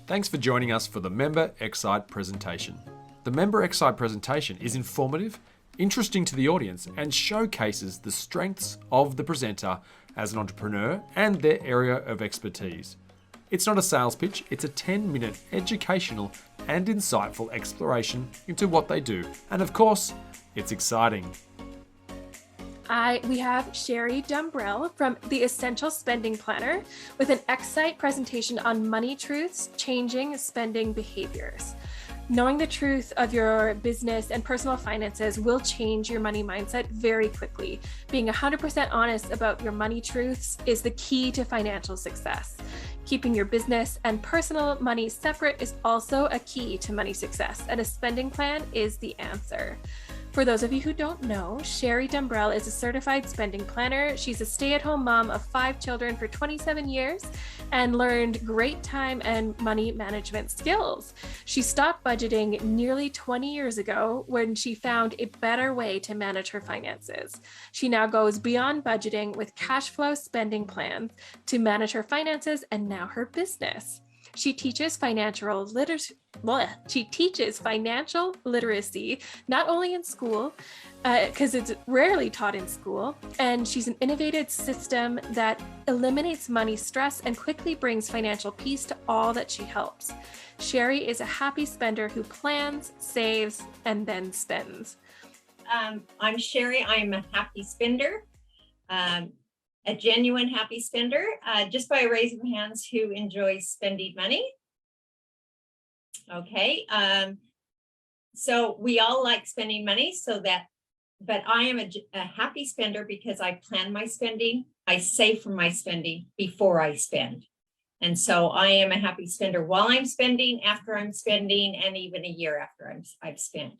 Thanks for joining us for the Member xCite presentation. The Member xCite presentation is informative, interesting to the audience, and showcases the strengths of the presenter as an entrepreneur and their area of expertise. It's not a sales pitch, it's a 10-minute educational and insightful exploration into what they do. And of course, it's exciting. We have Sherri Dumbrell from the Essential Spending Planner with an xCite presentation on money truths, changing spending behaviors. Knowing the truth of your business and personal finances will change your money mindset very quickly. Being 100% honest about your money truths is the key to financial success. Keeping your business and personal money separate is also a key to money success, and a spending plan is the answer. For those of you who don't know, Sherri Dumbrell is a certified spending planner. She's a stay-at-home mom of 5 children for 27 years and learned great time and money management skills. She stopped budgeting nearly 20 years ago when she found a better way to manage her finances. She now goes beyond budgeting with cash flow spending plans to manage her finances and now her business. She teaches financial literacy, not only in school, because it's rarely taught in school, and she's an innovative system that eliminates money stress and quickly brings financial peace to all that she helps. Sherri is a happy spender who plans, saves, and then spends. I'm Sherri. I'm a happy spender. A genuine happy spender, just by a raise of hands, who enjoys spending money. Okay, so we all like spending money, but I am a happy spender because I plan my spending. I save for my spending before I spend. And so I am a happy spender while I'm spending, after I'm spending, and even a year after I've spent.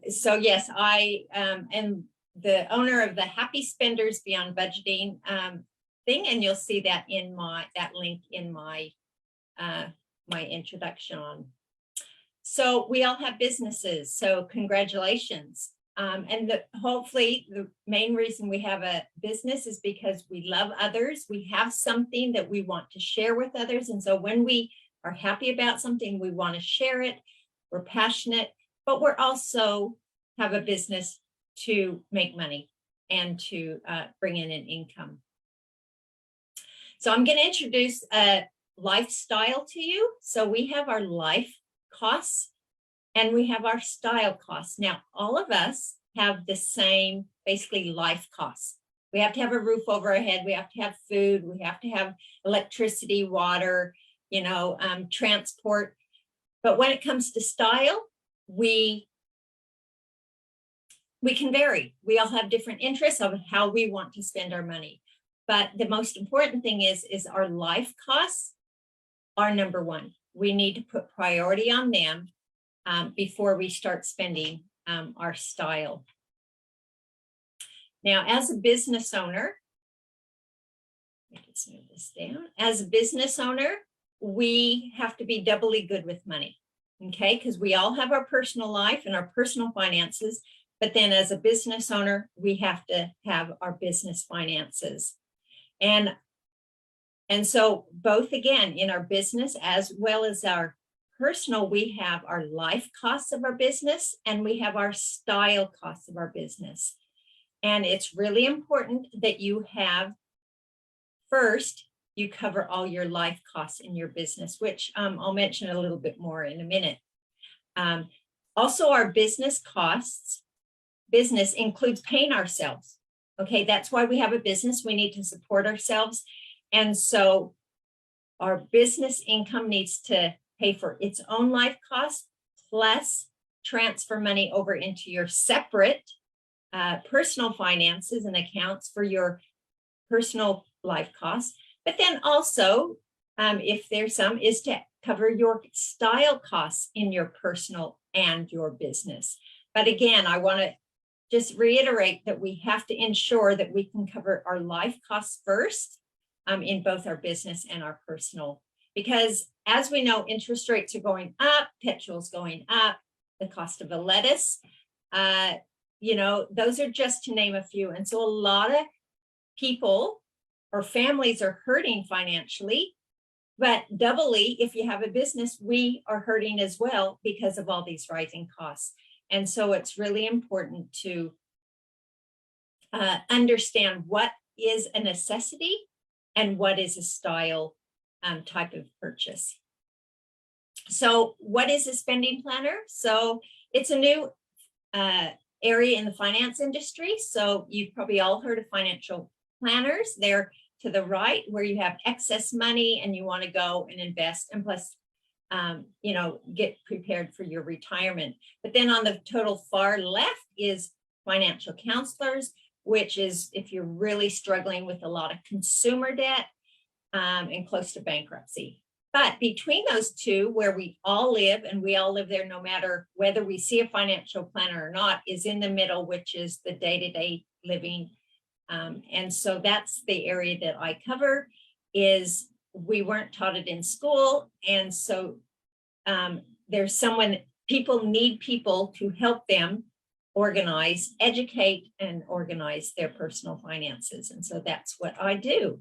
So yes, I am the owner of the Happy Spenders Beyond Budgeting thing, and you'll see that in that link in my my introduction on. So we all have businesses, so congratulations. And hopefully the main reason we have a business is because we love others. We have something that we want to share with others, and so when we are happy about something, we want to share it. We're passionate, but we're also have a business to make money and to bring in an income. So I'm going to introduce a lifestyle to you. So we have our life costs and we have our style costs. Now, all of us have the same, basically, life costs. We have to have a roof over our head. We have to have food. We have to have electricity, water, transport. But when it comes to style, we can vary. We all have different interests of how we want to spend our money. But the most important thing is our life costs are number one. We need to put priority on them before we start spending our style. Now, as a business owner, let's move this down. As a business owner, we have to be doubly good with money, okay? Because we all have our personal life and our personal finances. But then as a business owner, we have to have our business finances. And so both, again, in our business as well as our personal, we have our life costs of our business and we have our style costs of our business. And it's really important that you have, first, you cover all your life costs in your business, which I'll mention a little bit more in a minute. Also, our business costs. Business includes paying ourselves. Okay, that's why we have a business. We need to support ourselves. And so our business income needs to pay for its own life costs, plus transfer money over into your separate personal finances and accounts for your personal life costs. But then also, if there's some, is to cover your style costs in your personal and your business. But again, I want to just reiterate that we have to ensure that we can cover our life costs first in both our business and our personal, because as we know, interest rates are going up, petrol's going up, the cost of a lettuce, those are just to name a few. And so a lot of people or families are hurting financially But doubly, if you have a business, we are hurting as well because of all these rising costs. And so it's really important to understand what is a necessity and what is a style type of purchase. So what is a spending planner? So it's a new area in the finance industry. So you've probably all heard of financial planners. They're to the right where you have excess money and you want to go and invest, and plus, you know, get prepared for your retirement. But then on the total far left is financial counselors, which is if you're really struggling with a lot of consumer debt and close to bankruptcy. But between those two, where we all live, and we all live there no matter whether we see a financial planner or not, is in the middle, which is the day-to-day living. And so that's the area that I cover. Is we weren't taught it in school. And so there's someone, people need people to help them organize, educate, and organize their personal finances. And so that's what I do.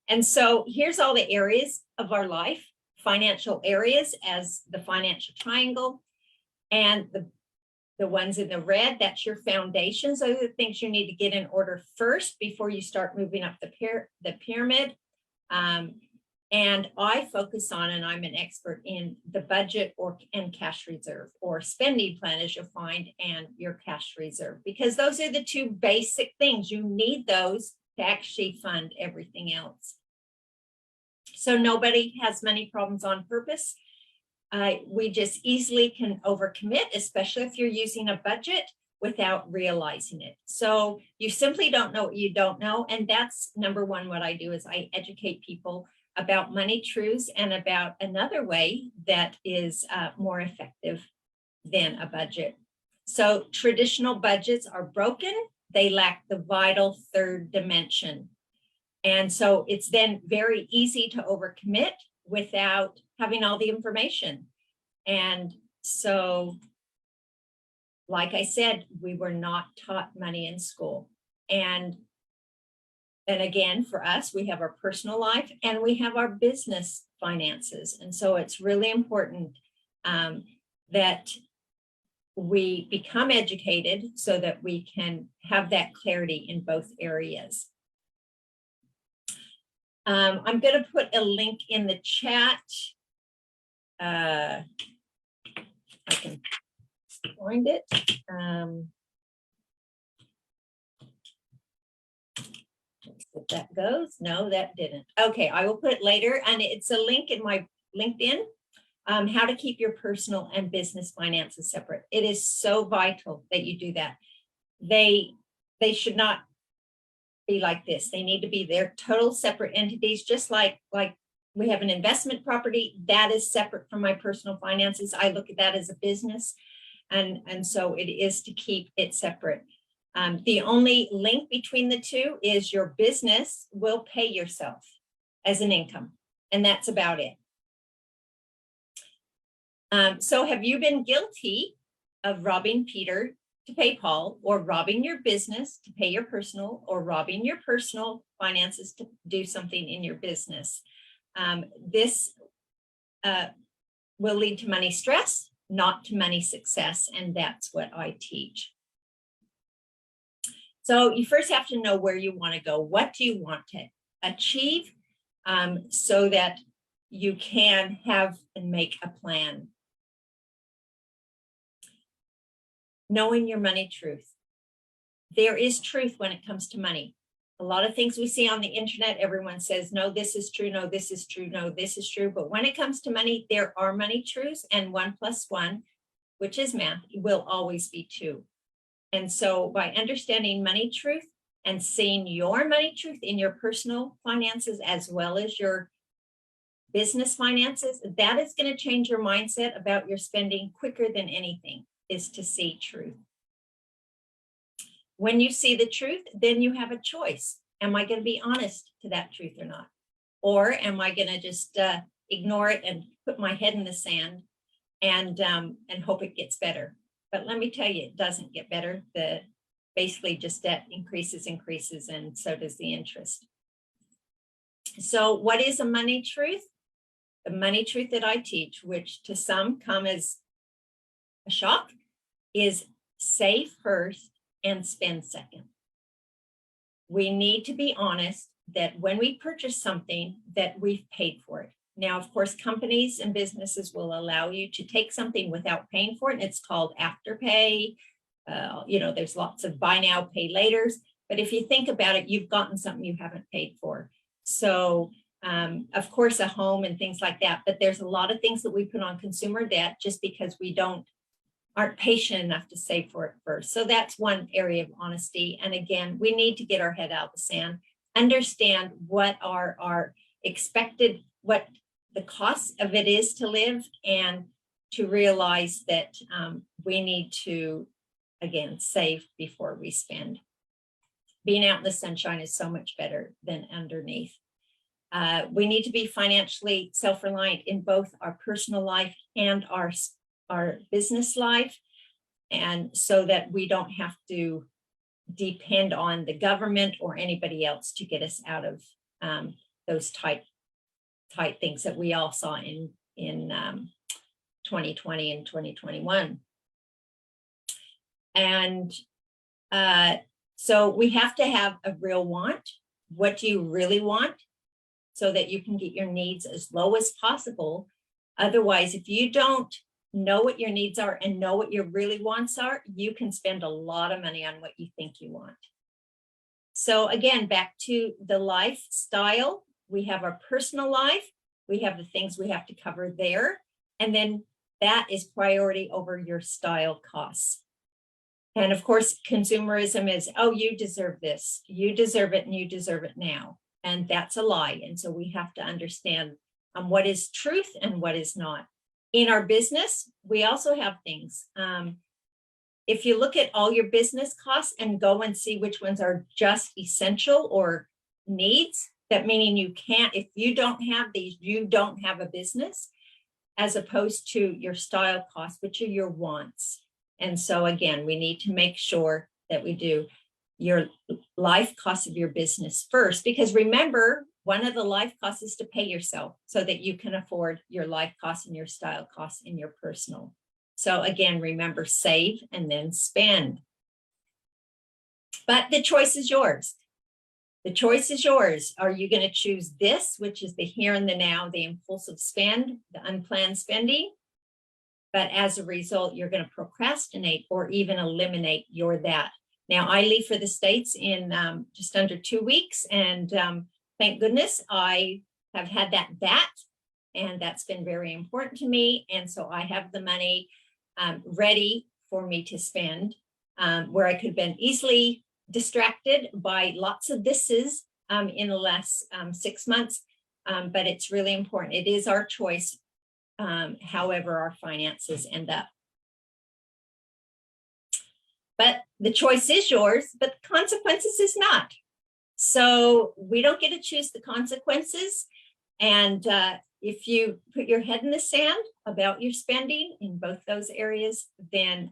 And so here's all the areas of our life, financial areas as the financial triangle. And the ones in the red, that's your foundations. Those are the things you need to get in order first before you start moving up the pyramid. And I focus on, and I'm an expert in the budget and cash reserve, or spending plan, as you'll find, and your cash reserve, because those are the two basic things. You need those to actually fund everything else. So nobody has money problems on purpose. We just easily can overcommit, especially if you're using a budget without realizing it. So you simply don't know what you don't know. And that's number one. What I do is I educate people about money truths and about another way that is more effective than a budget. So traditional budgets are broken. They lack the vital third dimension. And so it's then very easy to overcommit without having all the information. And so, like I said, we were not taught money in school. And again, for us, we have our personal life and we have our business finances. And so it's really important that we become educated so that we can have that clarity in both areas. I'm going to put a link in the chat. I can find it. If that goes. No, that didn't. Okay, I will put it later. And it's a link in my LinkedIn, how to keep your personal and business finances separate. It is so vital that you do that. They should not be like this. They need to be their total separate entities, just like we have an investment property that is separate from my personal finances. I look at that as a business. And so it is to keep it separate. The only link between the two is your business will pay yourself as an income. And that's about it. So have you been guilty of robbing Peter to pay Paul, or robbing your business to pay your personal, or robbing your personal finances to do something in your business? This will lead to money stress, not to money success. And that's what I teach. So you first have to know where you want to go. What do you want to achieve so that you can have and make a plan? Knowing your money truth. There is truth when it comes to money. A lot of things we see on the internet, everyone says, no, this is true, no, this is true, no, this is true. But when it comes to money, there are money truths, and 1 + 1, which is math, will always be 2. And so by understanding money truth and seeing your money truth in your personal finances as well as your business finances, that is going to change your mindset about your spending quicker than anything, is to see truth. When you see the truth, then you have a choice. Am I going to be honest to that truth or not? Or am I going to just ignore it and put my head in the sand and hope it gets better? But let me tell you, it doesn't get better. Basically just debt increases, and so does the interest. So what is a money truth? the money truth that I teach, which to some come as a shock, is save first and spend second. We need to be honest that when we purchase something that we've paid for it. Now, of course, companies and businesses will allow you to take something without paying for it, and it's called afterpay. There's lots of buy now, pay laters. But if you think about it, you've gotten something you haven't paid for. So, of course, a home and things like that. But there's a lot of things that we put on consumer debt just because we aren't patient enough to save for it first. So that's one area of honesty. And again, we need to get our head out of the sand, understand what are our expected, what the cost of it is to live, and to realize that we need to, again, save before we spend. Being out in the sunshine is so much better than underneath. We need to be financially self-reliant in both our personal life and our business life, and so that we don't have to depend on the government or anybody else to get us out of those tight things that we all saw in 2020 and 2021. And so we have to have a real want. What do you really want? So that you can get your needs as low as possible. Otherwise, if you don't know what your needs are and know what your really wants are, you can spend a lot of money on what you think you want. So again, back to the lifestyle, we have our personal life, we have the things we have to cover there, and then that is priority over your style costs. And of course, consumerism is, oh, you deserve this, you deserve it, and you deserve it now. And that's a lie. And so we have to understand what is truth and what is not. In our business, we also have things. If you look at all your business costs and go and see which ones are just essential or needs, that meaning you can't, if you don't have these, you don't have a business, as opposed to your style costs, which are your wants. And so again, we need to make sure that we do your life costs of your business first, because remember, one of the life costs is to pay yourself so that you can afford your life costs and your style costs in your personal. So again, remember, save and then spend. But the choice is yours. The choice is yours. Are you going to choose this, which is the here and the now, the impulsive spend, the unplanned spending? But as a result, you're going to procrastinate or even eliminate your that. Now, I leave for the States in just under 2 weeks, and thank goodness I have had that, and that's been very important to me. And so I have the money ready for me to spend, where I could have been easily distracted by lots of thises in the last 6 months. But it's really important. It is our choice, however our finances end up. But the choice is yours, but the consequences is not. So we don't get to choose the consequences. And if you put your head in the sand about your spending in both those areas, then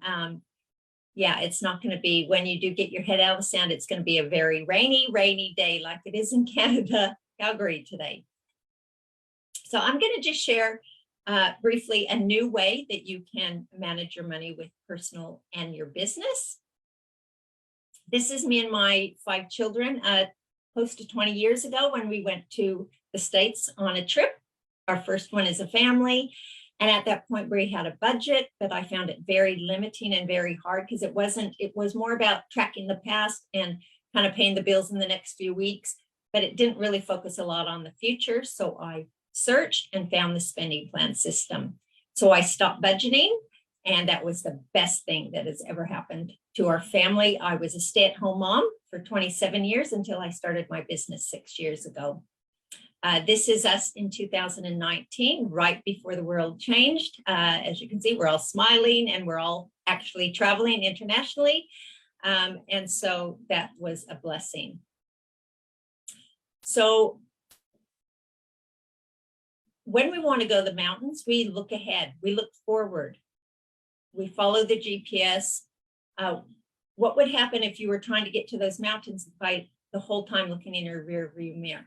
yeah, it's not going to be, when you do get your head out of the sand, it's going to be a very rainy day like it is in Canada, Calgary today. So I'm going to just share briefly a new way that you can manage your money with personal and your business. This is me and my 5 children close to 20 years ago when we went to the States on a trip. Our first one as a family. And at that point we had a budget, but I found it very limiting and very hard because it was more about tracking the past and kind of paying the bills in the next few weeks, but it didn't really focus a lot on the future. So I searched and found the spending plan system. So I stopped budgeting, and that was the best thing that has ever happened to our family. I was a stay-at-home mom for 27 years until I started my business 6 years ago. This is us in 2019, right before the world changed. As you can see, we're all smiling and we're all actually traveling internationally. And so that was a blessing. So when we want to go to the mountains, we look ahead, we look forward, we follow the GPS. What would happen if you were trying to get to those mountains by the whole time looking in your rear view mirror?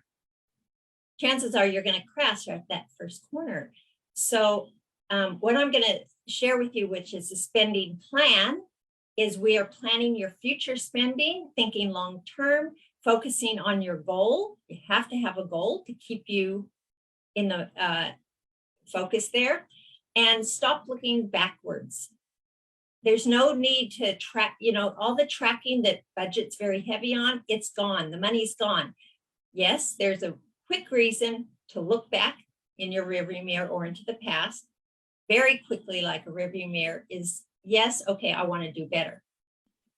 chances are you're going to crash at that first corner. So what I'm going to share with you, which is a spending plan, is we are planning your future spending, thinking long-term, focusing on your goal. You have to have a goal to keep you in the focus there, and stop looking backwards. There's no need to track, all the tracking that budget's very heavy on, it's gone. The money's gone. Yes, there's a quick reason to look back in your rearview mirror or into the past very quickly, like a rearview mirror, is yes, okay, I want to do better.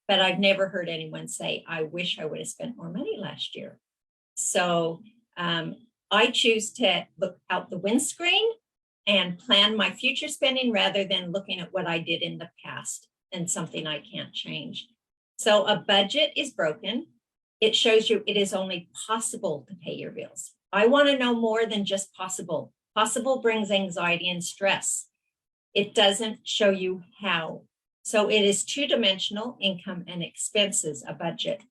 But I've never heard anyone say, I wish I would have spent more money last year. So I choose to look out the windscreen and plan my future spending rather than looking at what I did in the past and something I can't change. So a budget is broken. It shows you it is only possible to pay your bills. I want to know more than just possible. Possible brings anxiety and stress. It doesn't show you how. So it is two-dimensional: income and expenses, a budget.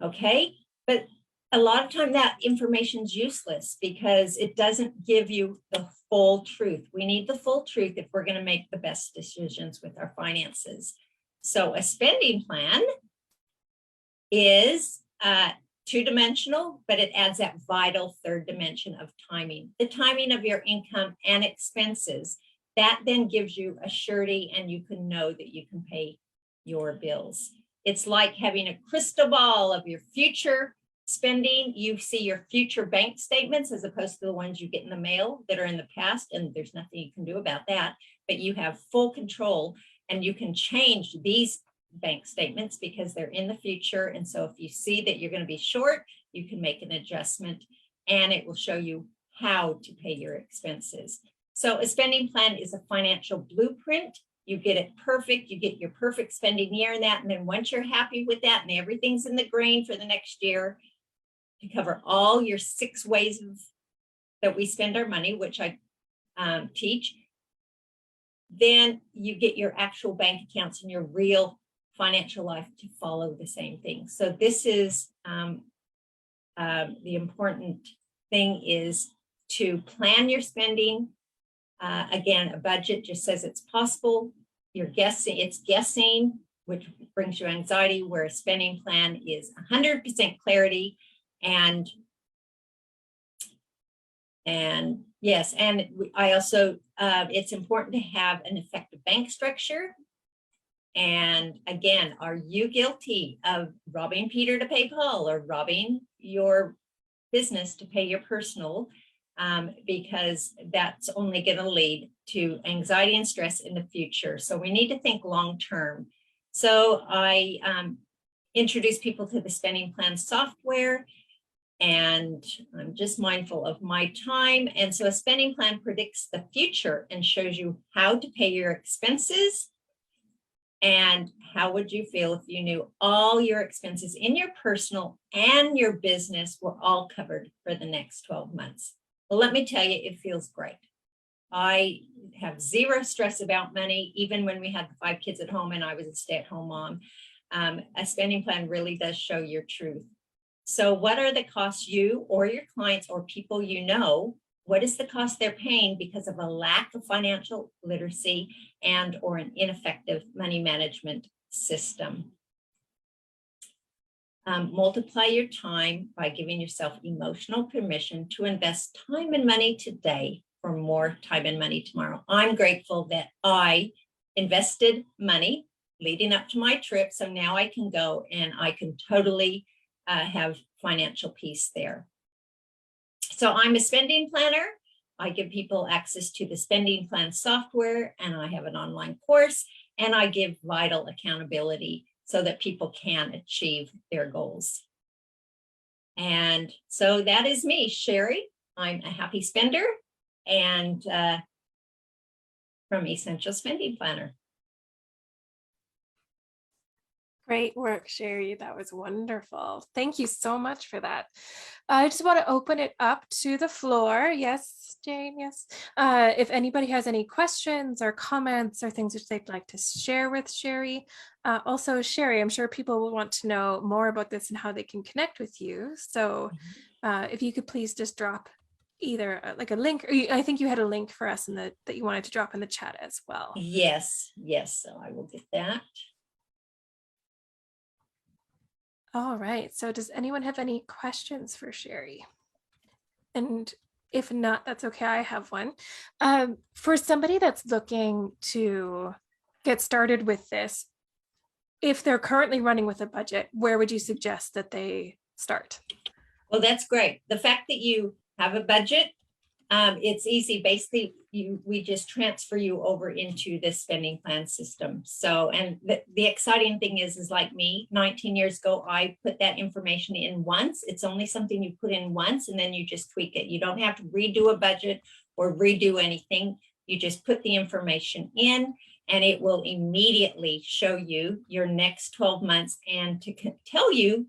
Okay, but a lot of time that information is useless because it doesn't give you the full truth. We need the full truth if we're going to make the best decisions with our finances. So a spending plan is two-dimensional, but it adds that vital third dimension of timing, the timing of your income and expenses. That then gives you a surety, and you can know that you can pay your bills. It's like having a crystal ball of your future spending. You see your future bank statements as opposed to the ones you get in the mail that are in the past, and there's nothing you can do about that, but you have full control, and you can change these bank statements because they're in the future. And so if you see that you're going to be short, you can make an adjustment, and it will show you how to pay your expenses. So a spending plan is a financial blueprint. You get it perfect. You get your perfect spending year in that. And then once you're happy with that and everything's in the green for the next year, to cover all your 6 ways that we spend our money, which I teach, then you get your actual bank accounts and your real financial life to follow the same thing. So this is the important thing, is to plan your spending. Again, a budget just says it's possible. You're guessing, it's guessing, which brings you anxiety, where a spending plan is 100% clarity. And yes, and I also, it's important to have an effective bank structure. And again, are you guilty of robbing Peter to pay Paul, or robbing your business to pay your personal? Because that's only going to lead to anxiety and stress in the future. So we need to think long term. So I introduce people to the spending plan software, and I'm just mindful of my time. And so a spending plan predicts the future and shows you how to pay your expenses. And how would you feel if you knew all your expenses in your personal and your business were all covered for the next 12 months? Well, let me tell you, it feels great. I have zero stress about money, even when we had the 5 kids at home and I was a stay-at-home mom. A spending plan really does show your truth. So what are the costs you or your clients or people you know, what is the cost they're paying because of a lack of financial literacy and or an ineffective money management system? Multiply your time by giving yourself emotional permission to invest time and money today for more time and money tomorrow. I'm grateful that I invested money leading up to my trip, so now I can go and I can totally have financial peace there. So I'm a spending planner. I give people access to the spending plan software, and I have an online course, and I give vital accountability so that people can achieve their goals. And so that is me, Sherri. I'm a happy spender, and from Essential Spending Planner. Great work, Sherri. That was wonderful. Thank you so much for that. I just want to open it up to the floor. Yes, Jane, yes. If anybody has any questions or comments or things which they'd like to share with Sherri. Also, Sherri, I'm sure people will want to know more about this and how they can connect with you. So if you could please just drop either like a link, or I think you had a link for us in that you wanted to drop in the chat as well. Yes, so I will get that. All right, so does anyone have any questions for Sherri? And if not, that's okay, I have one. For somebody that's looking to get started with this, if they're currently running with a budget, where would you suggest that they start? Well, that's great. The fact that you have a budget, it's easy. Basically, we just transfer you over into this spending plan system. So, and the exciting thing is like me, 19 years ago, I put that information in once. It's only something you put in once, and then you just tweak it. You don't have to redo a budget or redo anything. You just put the information in, and it will immediately show you your next 12 months and to tell you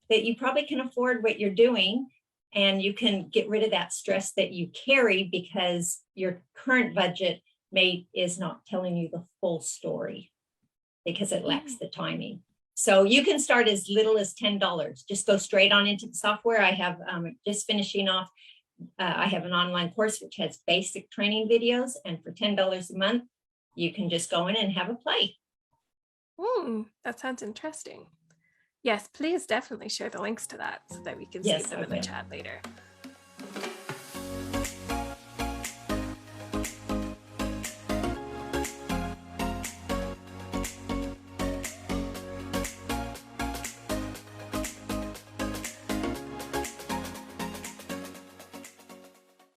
that you probably can afford what you're doing, and you can get rid of that stress that you carry because your current budget is not telling you the full story because it lacks the timing. So you can start as little as $10. Just go straight on into the software. I have just finishing off. I have an online course which has basic training videos, and for $10 a month, you can just go in and have a play. That sounds interesting. Yes, please definitely share the links to that so that we can see them in the chat later.